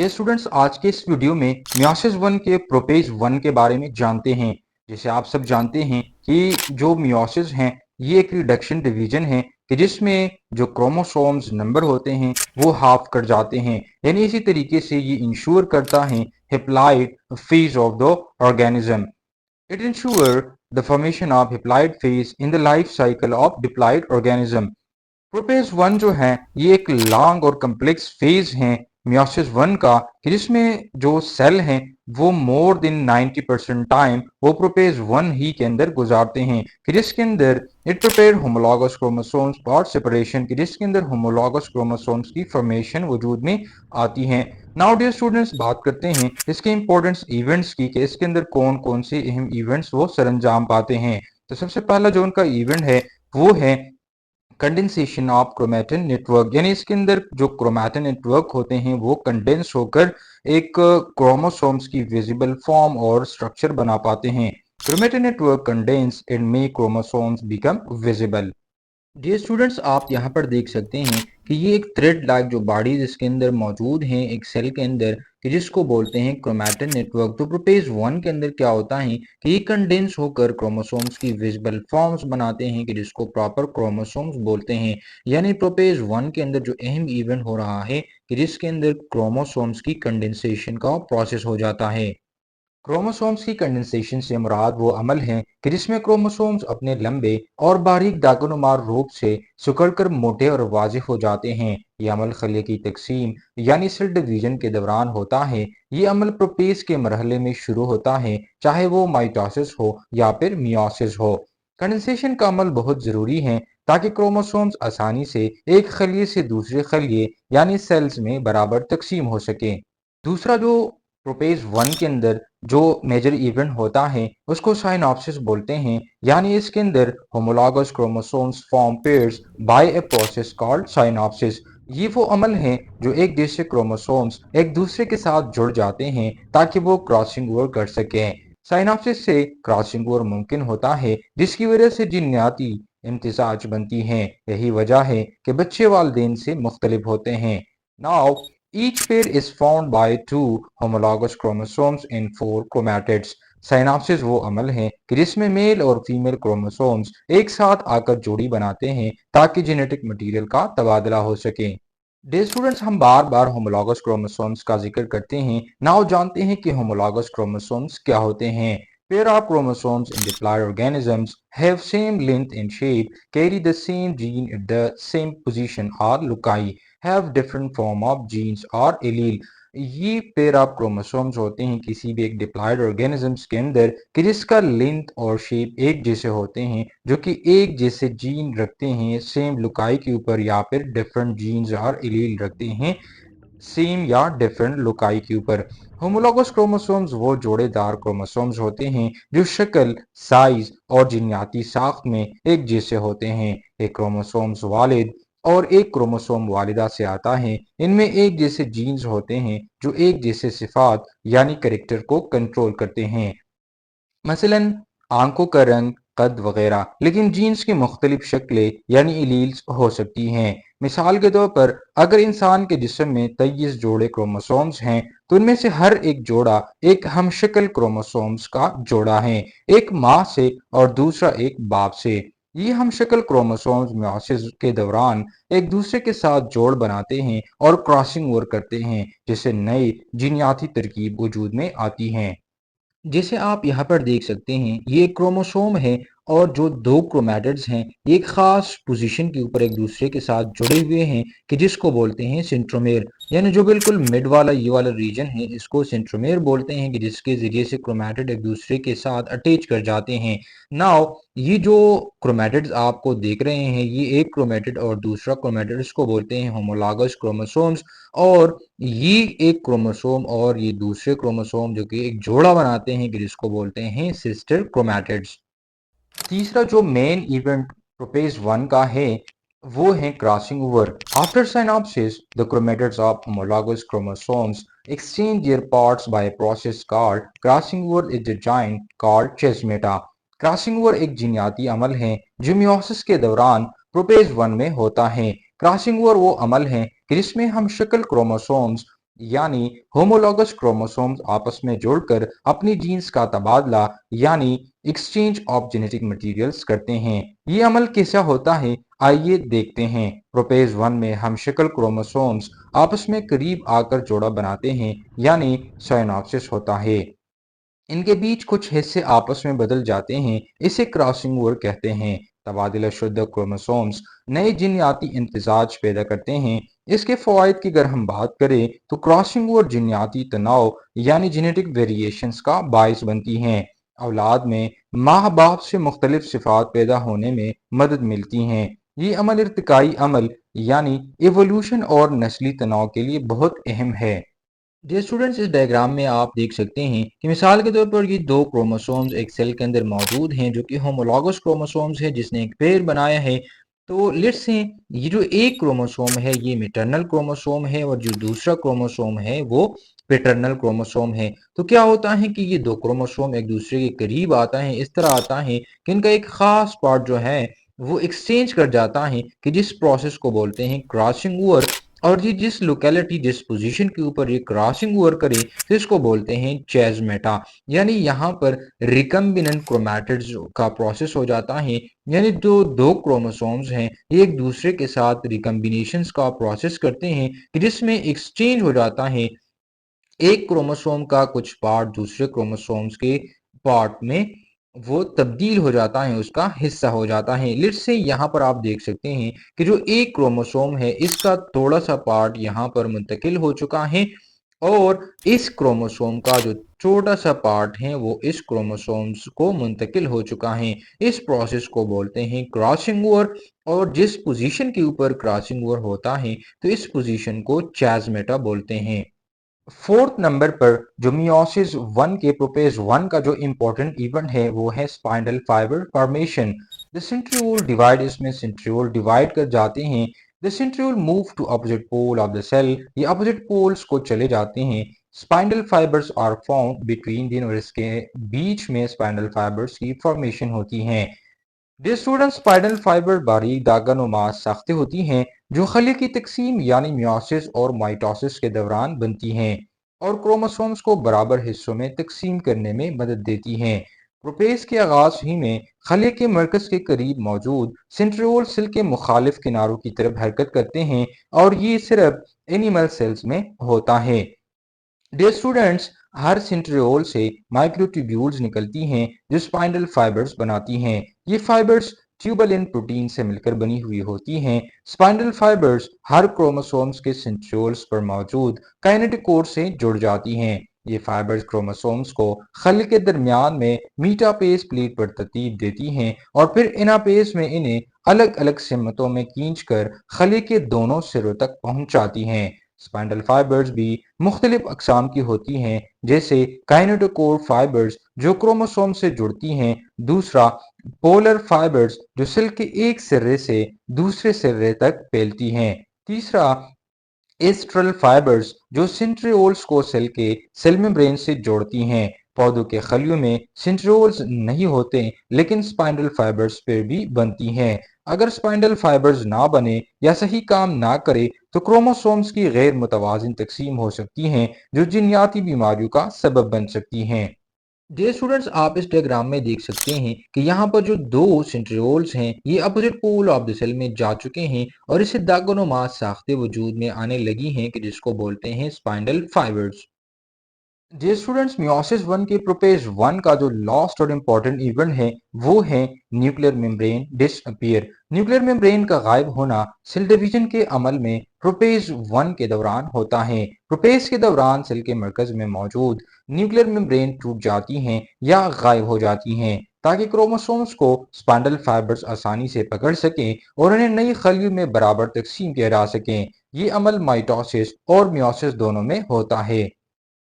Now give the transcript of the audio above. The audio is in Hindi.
डियर स्टूडेंट्स, आज के इस वीडियो में मियोसिस वन के प्रोपेज वन के बारे में जानते हैं। जैसे आप सब जानते हैं कि जो मियोसिस हैं ये एक रिडक्शन डिवीजन है कि जिसमें जो क्रोमोसोम्स नंबर होते हैं वो हाफ कर जाते हैं। यानी इसी तरीके से ये इंश्योर करता है haploid phase of the organism. It ensure the formation of haploid phase in the life cycle of diploid organism. Prophase one जो है ये एक लॉन्ग और कम्प्लेक्स फेज है मियोसिस वन का कि जिसमें जो सेल हैं वो मोर देन 90% टाइम वो प्रोपेज वन ही के अंदर गुजारते हैं कि जिसके अंदर it prepare homologous chromosomes for separation कि जिसके अंदर होमोलॉगस क्रोमोसोम्स की फॉर्मेशन वजूद में आती है। नाउ डियर स्टूडेंट्स, बात करते हैं इसके इंपॉर्टेंट इवेंट्स की कि इसके अंदर कौन कौन से अहम इवेंट्स वो सरंजाम पाते हैं। तो सबसे पहला जो उनका इवेंट है वो है कंडेंसेशन ऑफ क्रोमैटिन नेटवर्क। यानी इसके अंदर जो क्रोमैटिन नेटवर्क होते हैं वो कंडेंस होकर एक क्रोमोसोम्स की विजिबल फॉर्म और स्ट्रक्चर बना पाते हैं। Chromatin network condense and make chromosomes become visible. Dear students, आप यहाँ पर देख सकते हैं कि ये एक थ्रेड लाइक जो बॉडीज इसके अंदर मौजूद हैं एक सेल के अंदर कि जिसको बोलते हैं क्रोमैटिन नेटवर्क। तो प्रोपेज वन के अंदर क्या होता है कि ये कंडेंस होकर क्रोमोसोम्स की विजिबल फॉर्म्स बनाते हैं कि जिसको प्रॉपर क्रोमोसोम्स बोलते हैं। यानी प्रोपेज वन के अंदर जो अहम इवेंट हो रहा है कि जिसके अंदर क्रोमोसोम्स की कंडेंसेशन का प्रोसेस हो जाता है। क्रोमोसोम्स की कंडेंसेशन से मुराद वो अमल है कि जिसमें क्रोमोसोम्स अपने लंबे और बारीक दागोनुमार रूप से सिकुड़कर मोटे और वाज़िह हो जाते हैं। यह अमल खलिए की तकसीम यानी सेल डिवीजन के दौरान होता है। ये अमल प्रोपेज के मरहले में शुरू होता है, चाहे वो माइटोसिस हो या फिर मियोसिस हो। कंडेंसेशन का अमल बहुत ज़रूरी है ताकि क्रोमोसोम्स आसानी से एक खलिए से दूसरे खलिए यानी सेल्स में बराबर तकसीम हो सके। दूसरा जो प्रोपेज वन के अंदर जो मेजर इवेंट होता है उसको साइनॉप्सिस बोलते हैं। यानी इसके अंदर homologous chromosomes form pairs by a process called synapsis. ये वो अमल है जो एक जैसे क्रोमोसोम्स एक दूसरे के साथ जुड़ जाते हैं ताकि वो क्रॉसिंग ओवर कर सकें। साइनॉप्सिस से क्रॉसिंग ओवर मुमकिन होता है जिसकी वजह से जिन्याती इम्तिजाज बनती हैं। यही वजह है कि बच्चे वालिदैन से मुख्तलिफ होते हैं। Now each pair is formed by two homologous chromosomes in four chromatids. साइनाप्सिस वो अमल है कि जिसमें मेल और फीमेल क्रोमोसोम्स एक साथ आकर जोड़ी बनाते हैं ताकि जेनेटिक मटेरियल का तबादला हो सके। डे स्टूडेंट्स, हम बार बार होमोलॉगस क्रोमोसोम्स का जिक्र करते हैं। नाउ जानते हैं कि होमोलॉगस क्रोमोसोम्स क्या होते हैं। Pair of chromosomes in diploid organisms have same length and shape, carry the same gene at the same position or loci, have different form of genes or allele। ये पेयर ऑफ क्रोमोसोम्स होते हैं किसी भी एक डिप्लॉयड ऑर्गेनिजम्स के अंदर कि जिसका लेंथ और शेप एक जैसे होते हैं, जो कि एक जैसे जीन रखते हैं सेम लुकाई के ऊपर या फिर डिफरेंट जीन्स और एलील रखते हैं सेम या डिफरेंट लुकाई के ऊपर। होमोलॉगस क्रोमोसोम्स वो जोड़ेदार क्रोमोसोम्स होते हैं जो शक्ल, साइज और जीनियाती साख्त में एक जैसे होते हैं। एक क्रोमोसोम्स वालिद और एक क्रोमोसोम वालिदा से आता है। इनमें एक जैसे जीन्स होते हैं जो एक जैसे सिफात यानी करेक्टर को कंट्रोल करते हैं, मसलन आंखों का रंग, कद वगैरह। लेकिन जीन्स की मुख्तलिफ शक्लें यानी एलील्स हो सकती हैं। मिसाल के तौर पर अगर इंसान के जिस्म में 23 जोड़े क्रोमोसोम्स हैं तो उनमें से हर एक जोड़ा एक हमशक्ल क्रोमोसोम्स का जोड़ा है, एक माँ से और दूसरा एक बाप से। ये हमशक्ल क्रोमोसोम्स मियोसिस के दौरान एक दूसरे के साथ जोड़ बनाते हैं और क्रॉसिंग ओवर करते हैं जिससे नई जीनियाती तरकीब वजूद में आती हैं। जैसे आप यहाँ पर देख सकते हैं ये एक क्रोमोसोम है और जो दो क्रोमैटिड्स हैं एक खास पोजीशन के ऊपर एक दूसरे के साथ जुड़े हुए हैं कि जिसको बोलते हैं सेंट्रोमेर। यानी जो बिल्कुल मिड वाला ये वाला रीजन है इसको सेंट्रोमेर बोलते हैं कि जिसके जरिए से क्रोमैटिड एक दूसरे के साथ अटैच कर जाते हैं। नाउ ये जो क्रोमैटिड्स आपको देख रहे हैं ये एक क्रोमैटिड और दूसरा क्रोमैटिड इसको बोलते हैं होमोलॉगस क्रोमोसोम्स। और ये एक क्रोमोसोम और ये दूसरे क्रोमोसोम जो कि एक जोड़ा बनाते हैं कि जिसको बोलते हैं सिस्टर क्रोमैटिड्स। तीसरा जो मेन इवेंट प्रोपेज वन का है वो है crossing over. After synopsis the chromatids of homologous chromosomes exchange their parts by a process called crossing over is the gene called chesmata। Crossing over एक जीनियाती अमल है जो मियोसिस के दौरान प्रोपेज वन में होता है। क्रॉसिंग ओवर वो अमल है कि जिसमें हम शक्ल क्रोमोसोम्स यानी होमोलॉगस क्रोमोसोम्स आपस में जोड़कर अपनी जीन्स का तबादला यानी एक्सचेंज ऑफ जेनेटिक मटेरियल्स करते हैं। ये अमल कैसा होता है, आइए देखते हैं। प्रोपेज वन में हम शक्ल क्रोमोसोम्स आपस में करीब आकर जोड़ा बनाते हैं यानी साइनॉप्सिस होता है। इनके बीच कुछ हिस्से आपस में बदल जाते हैं, इसे क्रॉसिंग ओवर कहते हैं। तबादला शुद्ध क्रोमोसोम्स नए जीनियाती इम्तिजाज पैदा करते हैं। इसके फवायद की अगर हम बात करें तो क्रॉसिंग ओवर जीनियाती तनाव यानी जेनेटिक वेरिएशंस का बायस बनती हैं। औलाद में माँ बाप से मुख्तलिफ सिफात पैदा होने में मदद मिलती हैं। ये अमल इर्तिकाई अमल यानी एवोल्यूशन और नस्ली तनाव के लिए बहुत अहम है। जी स्टूडेंट्स, इस डायग्राम में आप देख सकते हैं कि मिसाल के तौर पर ये दो क्रोमोसोम्स एक सेल के अंदर मौजूद हैं जो कि होमोलॉगस क्रोमोसोम्स है जिसने एक पेयर बनाया है। तो लेट्स से ये जो एक क्रोमोसोम है ये मैटरनल क्रोमोसोम है और जो दूसरा क्रोमोसोम है वो पैटर्नल क्रोमोसोम है। तो क्या होता है कि ये दो क्रोमोसोम एक दूसरे के करीब आता है, इस तरह आता है कि इनका एक खास पार्ट जो है वो एक्सचेंज कर जाता है कि जिस प्रोसेस को बोलते हैं क्रॉसिंग ओवर। और ये जिस लोकेलिटी जिस पोजीशन के ऊपर ये क्रॉसिंग ओवर करे तो इसको बोलते हैं चेज़मेटा। यानी यहाँ पर रिकम्बिनेंट क्रोमैटिड्स का प्रोसेस हो जाता है। यानी जो दो क्रोमोसोम्स हैं ये एक दूसरे के साथ रिकम्बिनेशंस का प्रोसेस करते हैं कि जिसमें एक्सचेंज हो जाता है एक क्रोमोसोम का कुछ पार्ट दूसरे क्रोमोसोम्स के पार्ट में वो तब्दील हो जाता है, उसका हिस्सा हो जाता है। लेट्स से यहाँ पर आप देख सकते हैं कि जो एक क्रोमोसोम है इसका थोड़ा सा पार्ट यहाँ पर मुंतकिल हो चुका है और इस क्रोमोसोम का जो छोटा सा पार्ट है वो इस क्रोमोसोम्स को मुंतकिल हो चुका है। इस प्रोसेस को बोलते हैं क्रॉसिंग ओवर। और जिस पोजीशन के ऊपर क्रॉसिंग ओवर होता है तो इस पोजीशन को चेज़मेटा बोलते हैं। फोर्थ नंबर पर जो मियोसिस वन के प्रोपेज वन का जो इंपॉर्टेंट इवेंट है वो है spinal fibre formation. The centriole divide, इसमें सेंट्रियोल डिवाइड कर जाते हैं। The centriole move to opposite pole of the cell, ये अपोजिट पोल्स को चले जाते हैं। Spinal fibres are found between them, और इसके बीच में स्पाइनल फाइबर्स की फॉर्मेशन होती है। ये स्टूडेंट स्पाइनल फाइबर बारीक दागानुमा साख्तें होती हैं जो खली की तकसीम यानी मियोसिस और माइटोसिस के दौरान बनती हैं और क्रोमोसोम्स को बराबर हिस्सों में तकसीम करने में मदद देती हैं। प्रोपेज के आगाज ही में खले के मरकज के करीब मौजूद सेंट्रियोल सेल के मुखालिफ किनारों की तरफ हरकत करते हैं और ये सिर्फ एनिमल सेल्स में होता है। डियर स्टूडेंट्स, हर सेंट्रियोल से माइक्रोट्यूब्यूल्स निकलती हैं जो स्पाइनल फाइबर्स बनाती हैं। ये फाइबर्स ट्यूबुलिन प्रोटीन से मिलकर बनी हुई होती हैं। स्पाइनल फाइबर्स हर क्रोमोसोम्स के सेंट्रियोल्स पर मौजूद काइनेटिक कोर से जुड़ जाती हैं। ये फाइबर्स क्रोमोसोम्स को खल के दरमियान में मीटापेस प्लेट पर तरतीब देती हैं और फिर इनापेस में इन्हें अलग अलग सिमतों में खींचकर खले के दोनों सिरों तक पहुंचाती हैं। स्पाइनल फाइबर्स भी मुख्तलिफ अकसाम की होती हैं, जैसे काइनेटोकोर फाइबर्स जो क्रोमोसोम से जुड़ती हैं, दूसरा पोलर फाइबर्स जो सेल के एक सिरे से दूसरे सिरे तक फैलती हैं, तीसरा एस्ट्रल फाइबर्स जो सेंट्रियोल्स को सेल के सेल मेम्ब्रेन से जोड़ती हैं। पौधों के खलियों में सेंट्रियोल्स नहीं होते लेकिन स्पाइनल फाइबर्स पर भी बनती हैं। अगर स्पाइनल फाइबर्स ना बने या सही काम ना करे तो क्रोमोसोम्स की गैर मुतवाजिन तकसीम हो सकती हैं जो जीनियाती बीमारियों का सबब बन सकती हैं। डियर स्टूडेंट्स, आप इस डायग्राम में देख सकते हैं कि यहाँ पर जो दो सेंट्रियोल्स हैं ये opposite pole of the cell में जा चुके हैं और इससे दागोनोमा साख्ते वजूद में आने लगी हैं कि जिसको बोलते हैं स्पाइनल फाइबर्स। जी स्टूडेंट्स, मियोसिस वन के प्रोपेज वन का जो लास्ट और इम्पोर्टेंट इवेंट है वो है nuclear membrane disappear. Nuclear membrane का गायब होना सेल डिवीजन के अमल में प्रोपेज वन के दौरान होता है। प्रोपेज के दौरान सेल के मरकज में मौजूद न्यूक्लियर मेम्ब्रेन टूट जाती हैं या गायब हो जाती हैं ताकि क्रोमोसोम्स को स्पाइनल फाइबर्स आसानी से पकड़ सकें और उन्हें नई खलियों में बराबर तकसीम किया जा सके। ये अमल माइटोसिस और मियोसिस दोनों में होता है।